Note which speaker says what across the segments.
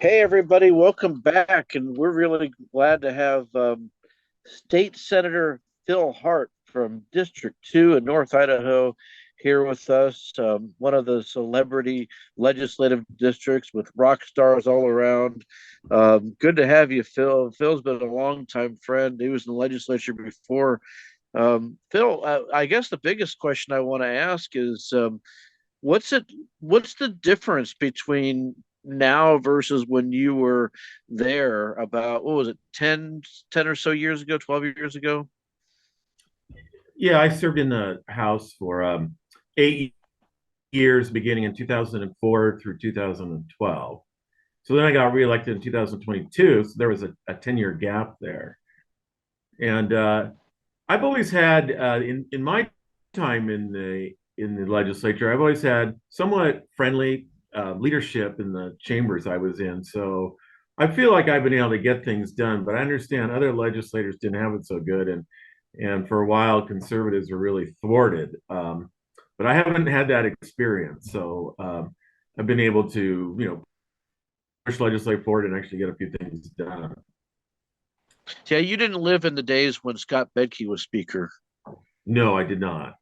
Speaker 1: Hey, everybody, welcome back. And we're really glad to have State Senator Phil Hart from District 2 in North Idaho here with us, one of the celebrity legislative districts with rock stars all around. Good to have you, Phil. Phil's been a longtime friend. He was in the legislature before. Phil, I guess the biggest question I want to ask is What's it? What's the difference between now versus when you were there about, what was it, 10 or so years ago, 12 years ago?
Speaker 2: Yeah, I served in the House for 8 years, beginning in 2004 through 2012. So then I got reelected in 2022. So there was a 10-year gap there. And I've always had, in my time in the legislature, I've always had somewhat friendly leadership in the chambers I was in. So I feel like I've been able to get things done, but I understand other legislators didn't have it so good, and for a while conservatives were really thwarted. But I haven't had that experience, so I've been able to push legislate forward and actually get a few things done.
Speaker 1: Yeah, you didn't live in the days when Scott Bedke was speaker.
Speaker 2: No, I did not.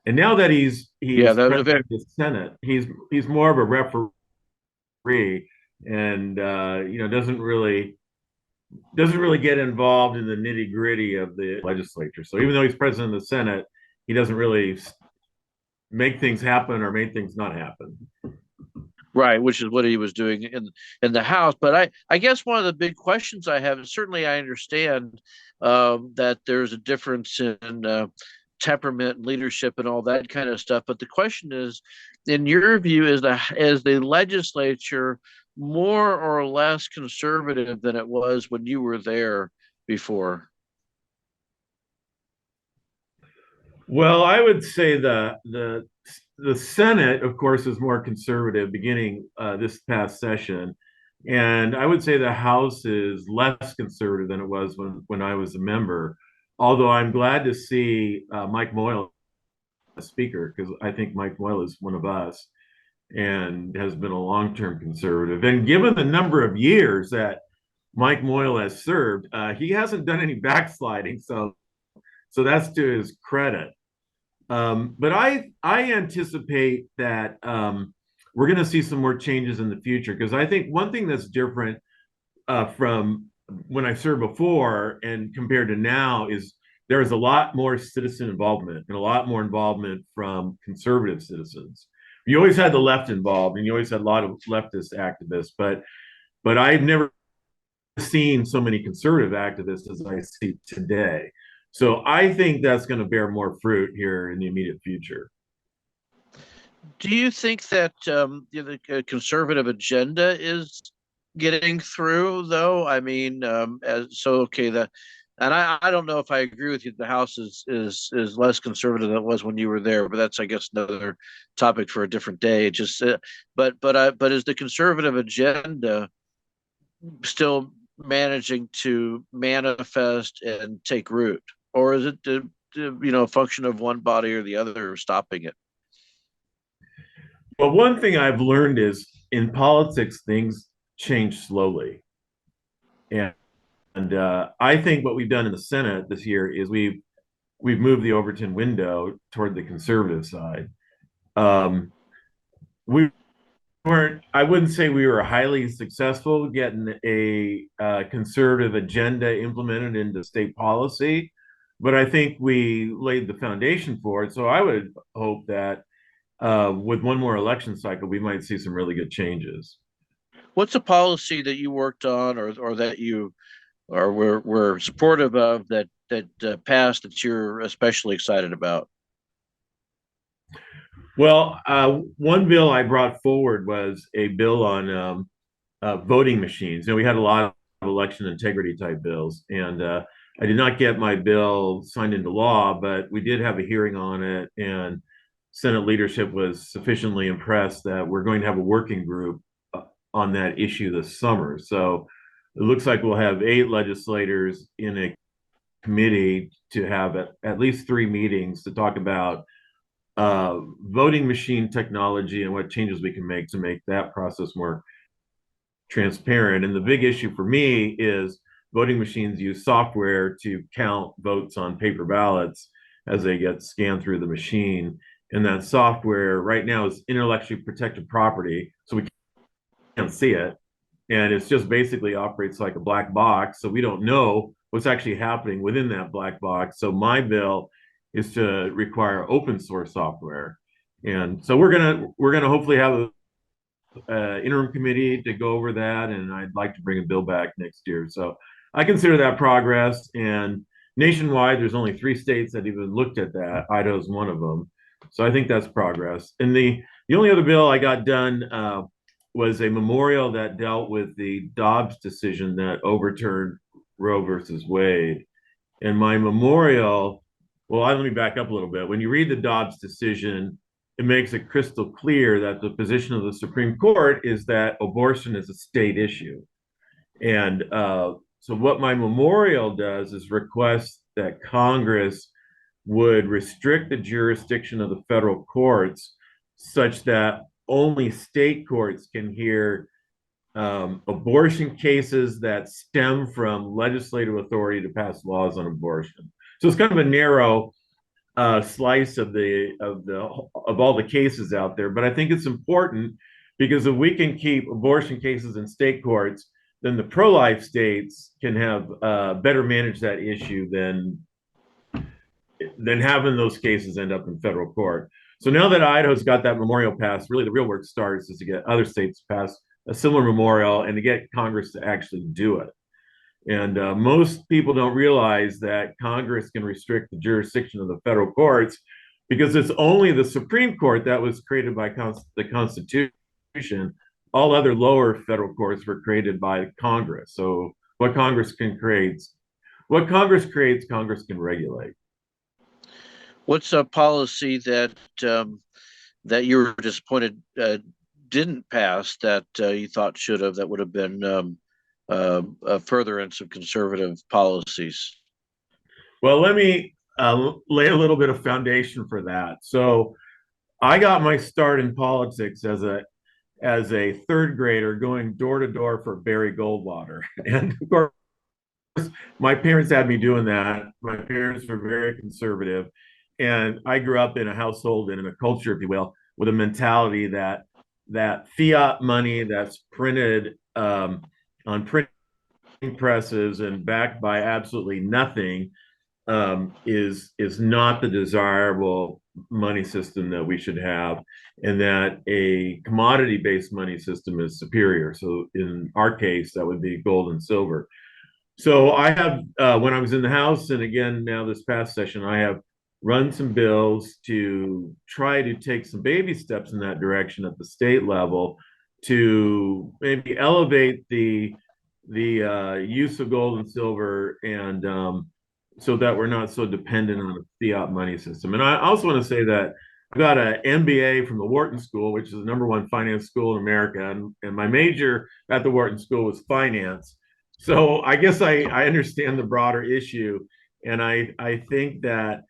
Speaker 2: And now that
Speaker 1: Yeah,
Speaker 2: he's
Speaker 1: that was a
Speaker 2: president
Speaker 1: very
Speaker 2: of the Senate, he's more of a referee, and doesn't really get involved in the nitty gritty of the legislature. So even though he's president of the Senate, he doesn't really make things happen or make things not happen.
Speaker 1: right, which is what he was doing in the House. But I guess one of the big questions I have is, certainly I understand that there's a difference in temperament and leadership and all that kind of stuff. But the question is, in your view, is the legislature more or less conservative than it was when you were there before?
Speaker 2: Well, I would say the Senate, of course, is more conservative beginning this past session, and I would say the House is less conservative than it was when I was a member. Although I'm glad to see Mike Moyle as Speaker, because I think Mike Moyle is one of us and has been a long-term conservative. And given the number of years that Mike Moyle has served, he hasn't done any backsliding, so that's to his credit. But I anticipate that we're going to see some more changes in the future, because I think one thing that's different from when I served before and compared to now is there is a lot more citizen involvement and a lot more involvement from conservative citizens. You always had the left involved, and you always had a lot of leftist activists, but I've never seen so many conservative activists as I see today. So I think that's going to bear more fruit here in the immediate future.
Speaker 1: Do you think that the conservative agenda is getting through, though? I mean, okay, and I don't know if I agree with you. The House is less conservative than it was when you were there, but that's, I guess, another topic for a different day. It just, but is the conservative agenda still managing to manifest and take root, or is it a function of one body or the other stopping it?
Speaker 2: Well, one thing I've learned is in politics, things change slowly. And I think what we've done in the Senate this year is we've moved the Overton window toward the conservative side. Um, we weren't, I wouldn't say we were highly successful getting a conservative agenda implemented into state policy, but I think we laid the foundation for it. So I would hope that with one more election cycle, we might see some really good changes.
Speaker 1: What's a policy that you worked on, or that you or were supportive of, that passed, that you're especially excited about?
Speaker 2: Well, one bill I brought forward was a bill on voting machines. We had a lot of election integrity type bills, and I did not get my bill signed into law, but we did have a hearing on it, and Senate leadership was sufficiently impressed that we're going to have a working group on that issue this summer. So it looks like we'll have 8 legislators in a committee to have at least 3 meetings to talk about voting machine technology and what changes we can make to make that process more transparent. And the big issue for me is voting machines use software to count votes on paper ballots as they get scanned through the machine. And that software right now is intellectually protected property, so we can't see it. And it's just basically operates like a black box. So we don't know what's actually happening within that black box. So my bill is to require open source software. And so we're gonna hopefully have a interim committee to go over that, and I'd like to bring a bill back next year. So I consider that progress. And nationwide, there's only 3 states that even looked at that. Idaho's one of them. So I think that's progress. And the only other bill I got done was a memorial that dealt with the Dobbs decision that overturned Roe versus Wade. And my memorial, well, let me back up a little bit. When you read the Dobbs decision, it makes it crystal clear that the position of the Supreme Court is that abortion is a state issue. And so what my memorial does is request that Congress would restrict the jurisdiction of the federal courts such that only state courts can hear abortion cases that stem from legislative authority to pass laws on abortion. So it's kind of a narrow slice of all the cases out there, but I think it's important because if we can keep abortion cases in state courts, then the pro-life states can have better manage that issue than having those cases end up in federal court. So now that Idaho's got that memorial passed, really the real work starts is to get other states to pass a similar memorial and to get Congress to actually do it. And most people don't realize that Congress can restrict the jurisdiction of the federal courts because it's only the Supreme Court that was created by the Constitution. All other lower federal courts were created by Congress. So what Congress creates, Congress can regulate.
Speaker 1: What's a policy that that you were disappointed didn't pass that you thought should have, that would have been a furtherance of conservative policies?
Speaker 2: Well, let me lay a little bit of foundation for that. So I got my start in politics as a third grader going door to door for Barry Goldwater. And of course, my parents had me doing that. My parents were very conservative. And I grew up in a household and in a culture, if you will, with a mentality that fiat money that's printed on printing presses and backed by absolutely nothing is not the desirable money system that we should have, and that a commodity-based money system is superior. So in our case, that would be gold and silver. So I have, when I was in the House, and again now this past session, I have run some bills to try to take some baby steps in that direction at the state level to maybe elevate the use of gold and silver, and so that we're not so dependent on a fiat money system. And I also want to say that I got an MBA from the Wharton School, which is the #1 finance school in America, and my major at the Wharton School was finance. So I guess I understand the broader issue, and I think that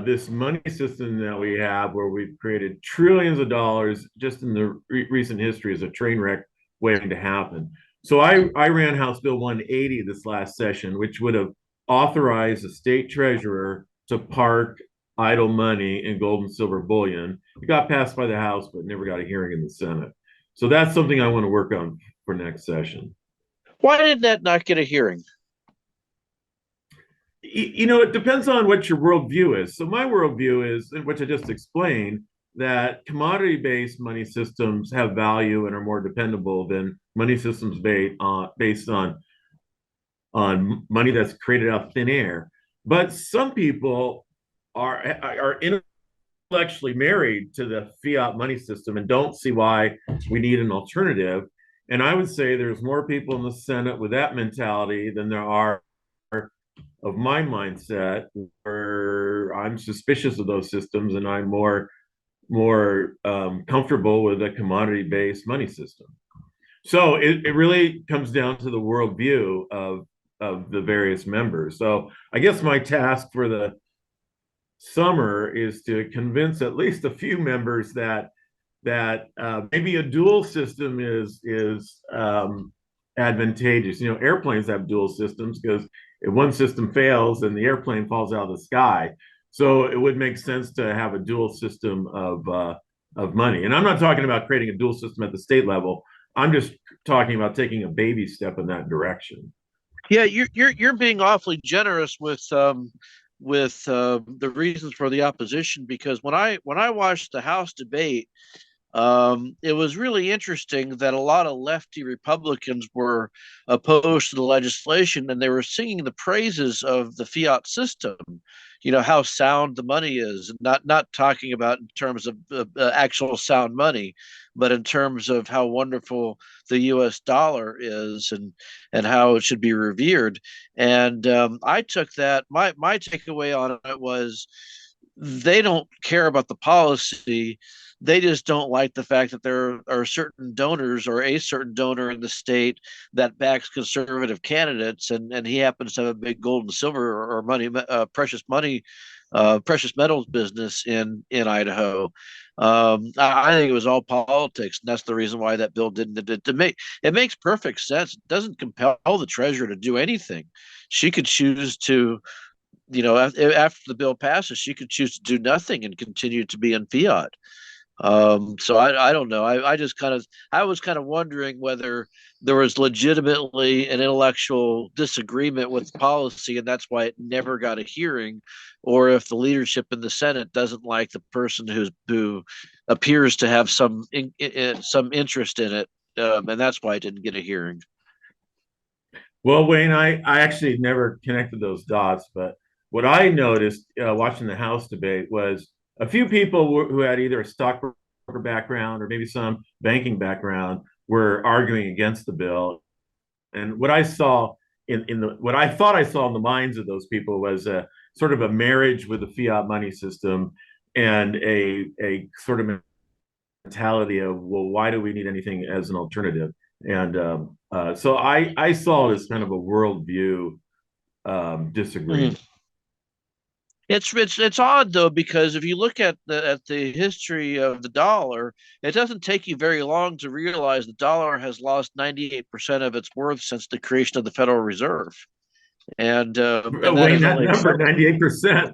Speaker 2: this money system that we have, where we've created trillions of dollars just in the recent history, is a train wreck waiting to happen. So I ran House Bill 180 this last session, which would have authorized the state treasurer to park idle money in gold and silver bullion. It got passed by the House, but never got a hearing in the Senate. So that's something I want to work on for next session.
Speaker 1: Why did that not get a hearing?
Speaker 2: It depends on what your worldview is. So my worldview is, which I just explained, that commodity-based money systems have value and are more dependable than money systems based on money that's created out of thin air. But some people are intellectually married to the fiat money system and don't see why we need an alternative. And I would say there's more people in the Senate with that mentality than there are of my mindset, where I'm suspicious of those systems and I'm more comfortable with a commodity-based money system. So it really comes down to the worldview of the various members. So I guess my task for the summer is to convince at least a few members that that maybe a dual system is advantageous. You know, airplanes have dual systems because if one system fails, then the airplane falls out of the sky. So it would make sense to have a dual system of money. And I'm not talking about creating a dual system at the state level. I'm just talking about taking a baby step in that direction.
Speaker 1: Yeah, you're being awfully generous with the reasons for the opposition, because when I watched the House debate, it was really interesting that a lot of lefty Republicans were opposed to the legislation, and they were singing the praises of the fiat system. You know how sound the money is, not talking about in terms of actual sound money, but in terms of how wonderful the U.S. dollar is, and how it should be revered. And I took that. My takeaway on it was they don't care about the policy. They just don't like the fact that there are certain donors, or a certain donor in the state, that backs conservative candidates, and he happens to have a big gold and silver or money, precious metals business in Idaho. I think it was all politics, and that's the reason why that bill didn't. It makes perfect sense. It doesn't compel the treasurer to do anything. She could choose to, after the bill passes, she could choose to do nothing and continue to be in fiat. So I don't know. I was kind of wondering whether there was legitimately an intellectual disagreement with policy, and that's why it never got a hearing, or if the leadership in the Senate doesn't like the person who appears to have some interest in it, and that's why it didn't get a hearing.
Speaker 2: Well, Wayne, I actually never connected those dots, but what I noticed watching the House debate was a few people who had either a stockbroker background or maybe some banking background were arguing against the bill. And what I saw in the what I thought I saw in the minds of those people was a sort of a marriage with the fiat money system and a sort of mentality of, well, why do we need anything as an alternative? And so I saw it as kind of a worldview
Speaker 1: Mhm.
Speaker 2: disagreement.
Speaker 1: It's odd though, because if you look at the history of the dollar, it doesn't take you very long to realize the dollar has lost 98% of its worth since the creation of the Federal Reserve, and that
Speaker 2: Wayne,
Speaker 1: is
Speaker 2: that
Speaker 1: only
Speaker 2: number,
Speaker 1: accept.
Speaker 2: 98%,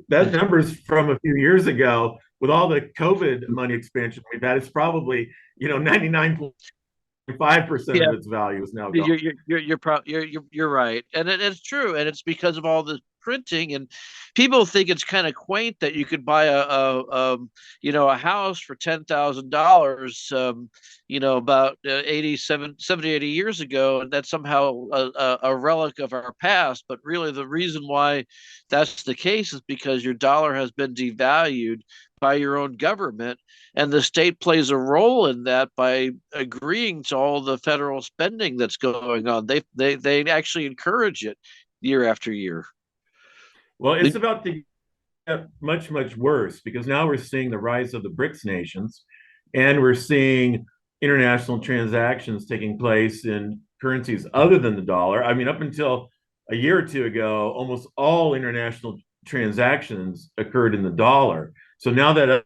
Speaker 2: that number's from a few years ago. With all the COVID money expansion we've had, it's probably, 99.5% of
Speaker 1: Yeah,
Speaker 2: its value is now gone.
Speaker 1: you're right, and it's true, and it's because of all the printing. And people think it's kind of quaint that you could buy a house for $10,000, about 70, 80 years ago, and that's somehow a relic of our past. But really, the reason why that's the case is because your dollar has been devalued by your own government, and the state plays a role in that by agreeing to all the federal spending that's going on. They actually encourage it year after year.
Speaker 2: Well, it's
Speaker 1: The,
Speaker 2: about to get much, much worse because now we're seeing the rise of the BRICS nations and we're seeing international transactions taking place in currencies other than the dollar. I mean, up until a year or two ago, almost all international transactions occurred in the dollar. So now that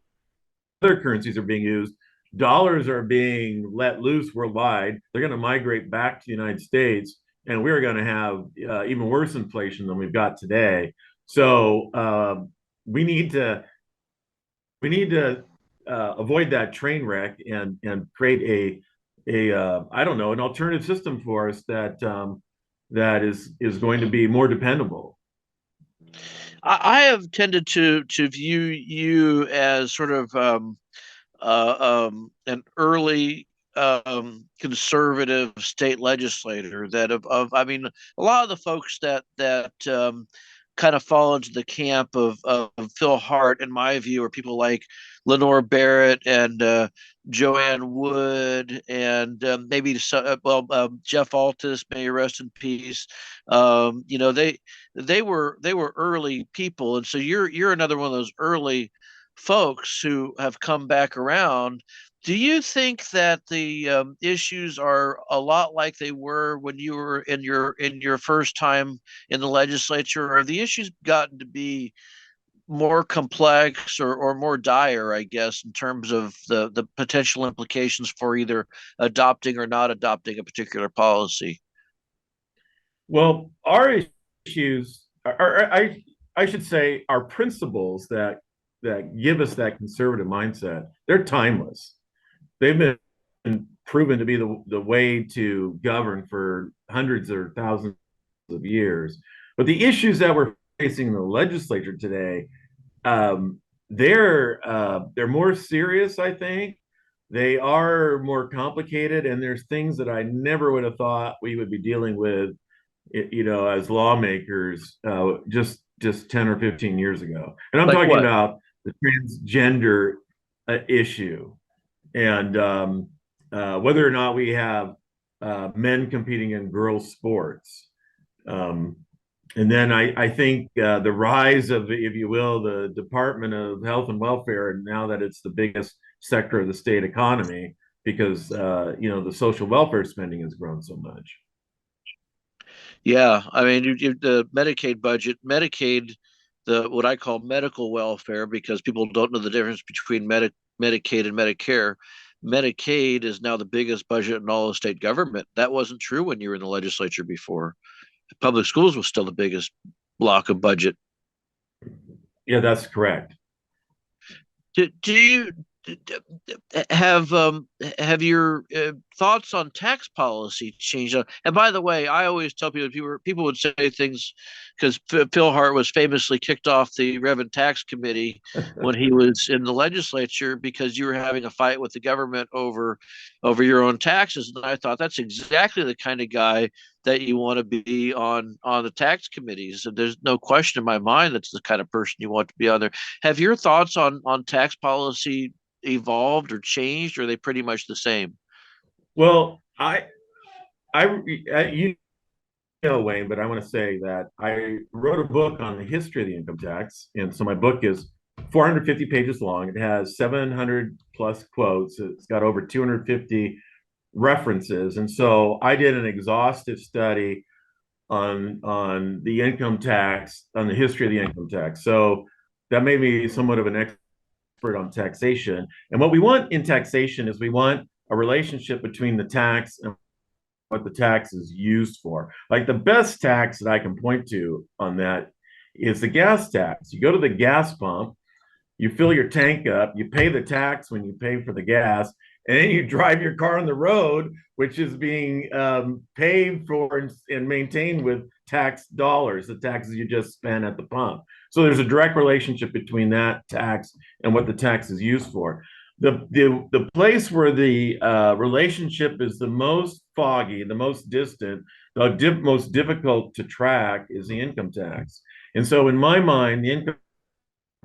Speaker 2: other currencies are being used, dollars are being let loose worldwide. They're going to migrate back to the United States, and we're going to have even worse inflation than we've got today. So we need to avoid that train wreck and create a I don't know, an alternative system for us that is going to be more dependable.
Speaker 1: I have tended to view you as sort of an early conservative state legislator, that I mean, a lot of the folks that kind of fall into the camp of Phil Hart, in my view, are people like Lenore Barrett and Joanne Wood, and maybe Jeff Altus, may he rest in peace. They were early people, and so you're another one of those early folks who have come back around. Do you think that the issues are a lot like they were when you were in your first time in the legislature, or have the issues gotten to be more complex or more dire, I guess, in terms of the potential implications for either adopting or not adopting a particular policy.
Speaker 2: Well, our issues are, I should say, our principles that give us that conservative mindset, they're timeless. They've been proven to be the way to govern for hundreds or thousands of years. But the issues that we're facing in the legislature today, um, they're more serious, I think. They are more complicated, and there's things that I never would have thought we would be dealing with, as lawmakers, just 10 or 15 years ago. And I'm
Speaker 1: Like
Speaker 2: talking
Speaker 1: what?
Speaker 2: about the transgender issue, and whether or not we have men competing in girls' sports. Um, and then I think the rise of, if you will, the Department of Health and Welfare, and now that it's the biggest sector of the state economy, because the social welfare spending has grown so much.
Speaker 1: Yeah, I mean, the Medicaid budget, Medicaid, the what I call medical welfare, because people don't know the difference between Medicaid and Medicare. Medicaid is now the biggest budget in all of state government. That wasn't true when you were in the legislature before. Public schools was still the biggest block of budget.
Speaker 2: Yeah, that's correct.
Speaker 1: Do you have have your thoughts on tax policy changed? And by the way, I always tell people would say things because Phil Hart was famously kicked off the Rev and Tax Committee when he was in the legislature because you were having a fight with the government over your own taxes. And I thought that's exactly the kind of guy that you want to be on the tax committees. And there's no question in my mind that's the kind of person you want to be on there. Have your thoughts on tax policy evolved or changed, or are they pretty much the same?
Speaker 2: Well, you Wayne, but I want to say that I wrote a book on the history of the income tax, and so my book is 450 pages long. It has 700 plus quotes. It's got over 250 references, and so I did an exhaustive study on the income tax, on the history of the income tax. So that made me somewhat of an expert on taxation. And what we want in taxation is we want a relationship between the tax and what the tax is used for. Like the best tax that I can point to on that is the gas tax. You go to the gas pump, you fill your tank up, you pay the tax when you pay for the gas, and then you drive your car on the road, which is being paid for and maintained with tax dollars, the taxes you just spent at the pump. So there's a direct relationship between that tax and what the tax is used for. The place where the relationship is the most foggy, the most distant, the most difficult to track is the income tax. And so in my mind, the income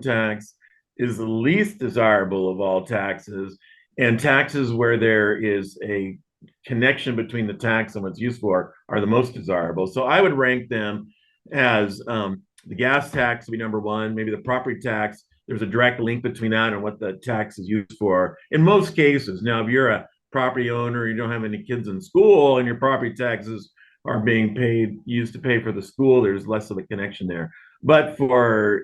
Speaker 2: tax is the least desirable of all taxes, and taxes where there is a connection between the tax and what's used for are the most desirable. So I would rank them as the gas tax would be number one, maybe the property tax. There's a direct link between that and what the tax is used for in most cases. Now, if you're a property owner, you don't have any kids in school, and your property taxes are being used to pay for the school, there's less of a connection there. But for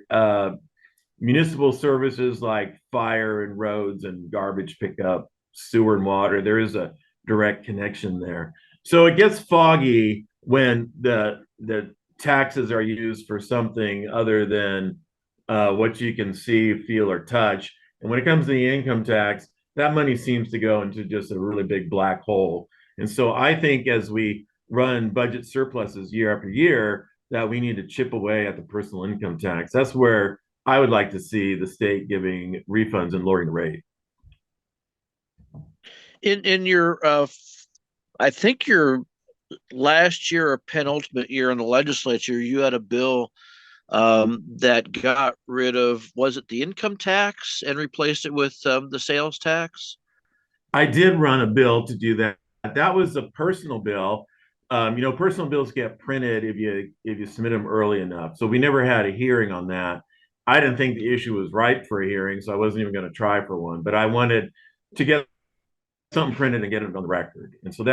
Speaker 2: municipal services like fire and roads and garbage pickup, sewer and water, there is a direct connection there. So it gets foggy when the taxes are used for something other than what you can see, feel, or touch. And when it comes to the income tax, that money seems to go into just a really big black hole. And so I think as we run budget surpluses year after year, that we need to chip away at the personal income tax. That's where I would like to see the state giving refunds and lowering the rate.
Speaker 1: In your I think your last year or penultimate year in the legislature, you had a bill that got rid of, was it the income tax and replaced it with the sales tax?
Speaker 2: I did run a bill to do that. That was a personal bill. Personal bills get printed if you submit them early enough. So we never had a hearing on that. I didn't think the issue was ripe for a hearing, so I wasn't even going to try for one. But I wanted to get something printed and get it on the record. And so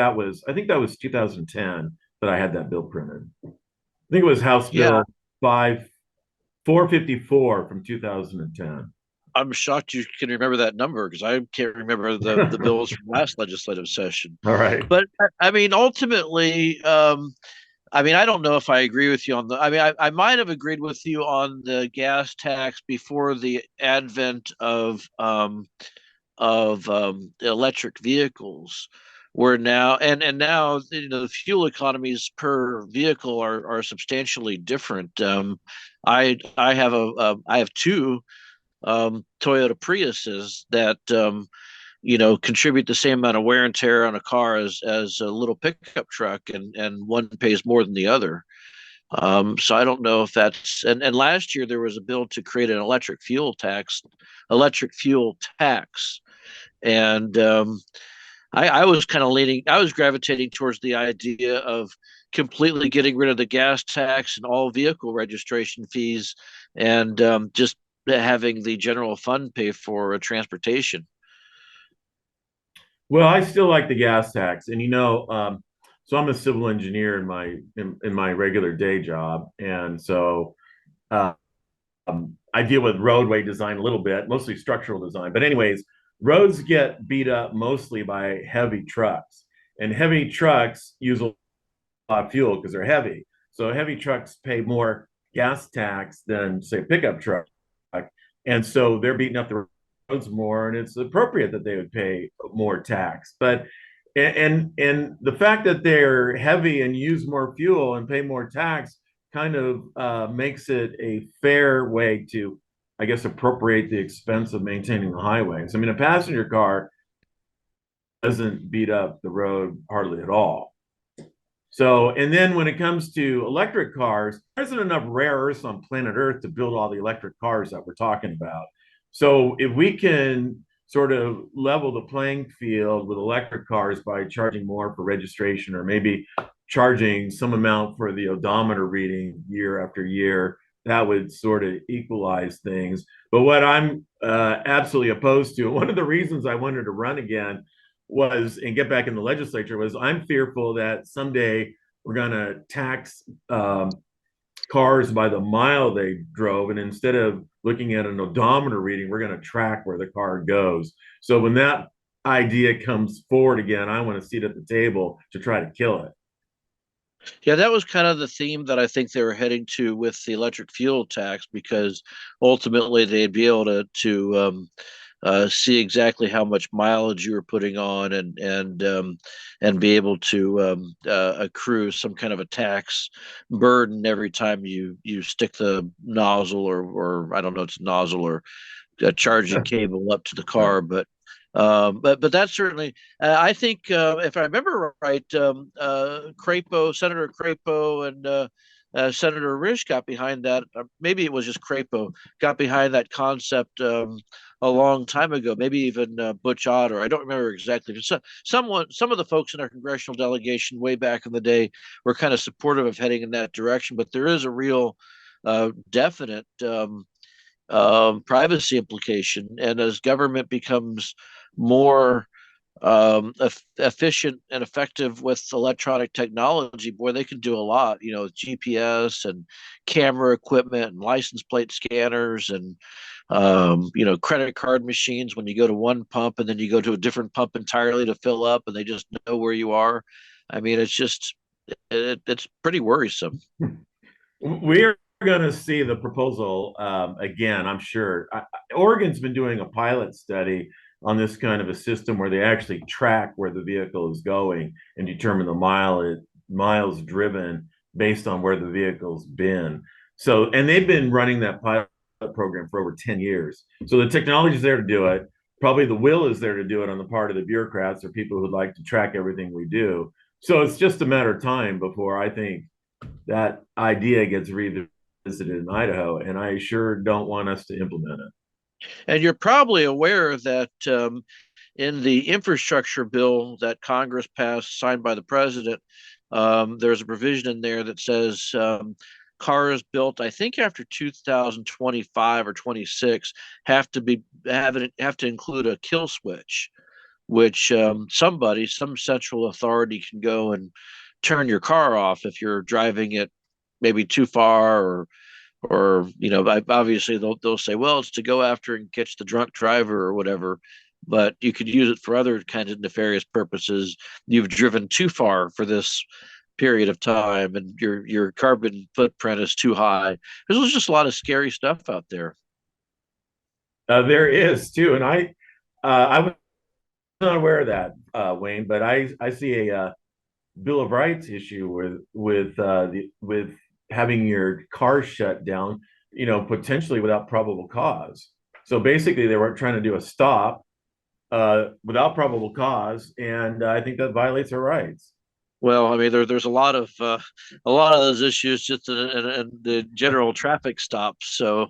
Speaker 2: I think that was 2010 that I had that bill printed. I think it was House
Speaker 1: Yeah.
Speaker 2: Bill 5 454 from 2010.
Speaker 1: I'm shocked you can remember that number because I can't remember the bills from last legislative session.
Speaker 2: All right.
Speaker 1: But I mean, ultimately, I mean, I don't know if I agree with you on the. I mean, I might have agreed with you on the gas tax before the advent of electric vehicles. Where now and now the fuel economies per vehicle are substantially different. I have two Toyota Priuses that contribute the same amount of wear and tear on a car as a little pickup truck, and one pays more than the other. So I don't know if that's and last year there was a bill to create an electric fuel tax, and I was kind of I was gravitating towards the idea of completely getting rid of the gas tax and all vehicle registration fees, and just having the general fund pay for transportation.
Speaker 2: Well, I still like the gas tax, and so I'm a civil engineer in my regular day job, and so uh, I deal with roadway design a little bit, mostly structural design. But anyways, roads get beat up mostly by heavy trucks, and heavy trucks use a lot of fuel because they're heavy. So heavy trucks pay more gas tax than say a pickup truck, and so they're beating up the roads more, and it's appropriate that they would pay more tax. But and the fact that they're heavy and use more fuel and pay more tax kind of makes it a fair way to, I guess, appropriate the expense of maintaining the highways. I mean, a passenger car doesn't beat up the road hardly at all. So, and then when it comes to electric cars, there isn't enough rare earths on planet Earth to build all the electric cars that we're talking about. So, if we can sort of level the playing field with electric cars by charging more for registration or maybe charging some amount for the odometer reading year after year, that would sort of equalize things. But what I'm absolutely opposed to, one of the reasons I wanted to run again was and get back in the legislature was I'm fearful that someday we're going to tax cars by the mile they drove, and instead of looking at an odometer reading, we're going to track where the car goes. So when that idea comes forward again, I want a seat at the table to try to kill it.
Speaker 1: Yeah, that was kind of the theme that I think they were heading to with the electric fuel tax, because ultimately they'd be able to see exactly how much mileage you were putting on, and be able to accrue some kind of a tax burden every time you stick the nozzle, or I don't know, it's a nozzle or a charging cable up to the car, but that's certainly. I think if I remember right, Senator Crapo, and Senator Risch got behind that. Maybe it was just Crapo got behind that concept a long time ago. Maybe even Butch Otter. I don't remember exactly. But some of the folks in our congressional delegation way back in the day were kind of supportive of heading in that direction. But there is a real definite privacy implication. And as government becomes more efficient and effective with electronic technology, boy, they can do a lot, with GPS and camera equipment and license plate scanners and, credit card machines when you go to one pump and then you go to a different pump entirely to fill up and they just know where you are. I mean, it's pretty worrisome.
Speaker 2: We're going to see the proposal again, I'm sure. Oregon's been doing a pilot study on this kind of a system where they actually track where the vehicle is going and determine the miles driven based on where the vehicle's been. So, and they've been running that pilot program for over 10 years. So the technology is there to do it. Probably the will is there to do it on the part of the bureaucrats or people who'd like to track everything we do. So it's just a matter of time before I think that idea gets revisited in Idaho, and I sure don't want us to implement it.
Speaker 1: And you're probably aware that in the infrastructure bill that Congress passed, signed by the president, there's a provision in there that says cars built, I think, after 2025 or 26 have to include a kill switch, which some central authority can go and turn your car off if you're driving it maybe too far, or obviously they'll say, well, it's to go after and catch the drunk driver or whatever, but you could use it for other kinds of nefarious purposes. You've driven too far for this period of time, and your carbon footprint is too high. There's just a lot of scary stuff out there.
Speaker 2: There is too, and I was not aware of that, Wayne, but I see a Bill of Rights issue with having your car shut down, potentially without probable cause. So basically, they were trying to do a stop without probable cause, and I think that violates our rights.
Speaker 1: Well, I mean, there's a lot of those issues just in the general traffic stops. So,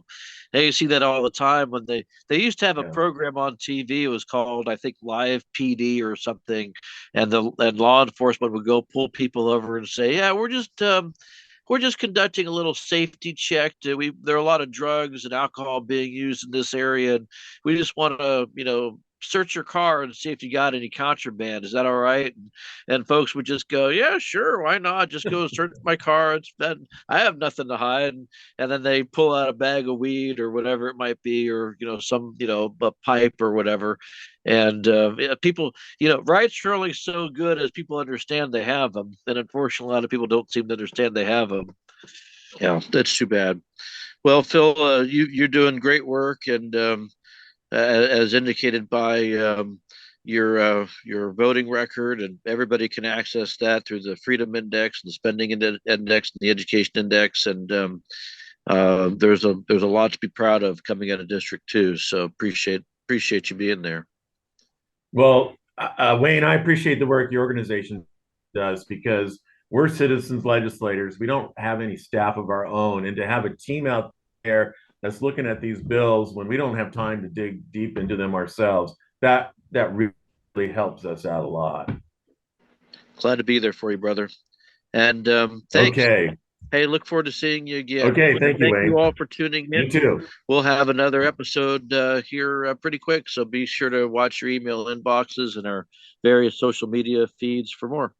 Speaker 1: hey, you see that all the time when they used to have a
Speaker 2: Yeah.
Speaker 1: program on TV. It was called, I think, Live PD or something, and the and law enforcement would go pull people over and say, "Yeah, we're just conducting a little safety check. There are a lot of drugs and alcohol being used in this area, and we just want to, search your car and see if you got any contraband. Is that all right?" And folks would just go, "Yeah, sure, why not? Just go search my car. It's been, I have nothing to hide." And then they pull out a bag of weed or whatever it might be, or some a pipe or whatever. And yeah, people, rights are only so good as people understand they have them, and unfortunately, a lot of people don't seem to understand they have them. Yeah, that's too bad. Well, Phil, you're doing great work, and as indicated by your voting record, and everybody can access that through the Freedom Index, and the Spending Index, and the Education Index, and there's a lot to be proud of coming out of District Two. So appreciate you being there.
Speaker 2: Well, Wayne, I appreciate the work your organization does because we're citizens legislators. We don't have any staff of our own, and to have a team out there that's looking at these bills when we don't have time to dig deep into them ourselves, that really helps us out a lot.
Speaker 1: Glad to be there for you, brother. And thanks.
Speaker 2: Okay.
Speaker 1: Hey, look forward to seeing you again.
Speaker 2: Okay. Thank you,
Speaker 1: Thank you
Speaker 2: Wayne.
Speaker 1: all for tuning
Speaker 2: You
Speaker 1: in.
Speaker 2: too.
Speaker 1: We'll have another episode here pretty quick. So be sure to watch your email inboxes and our various social media feeds for more.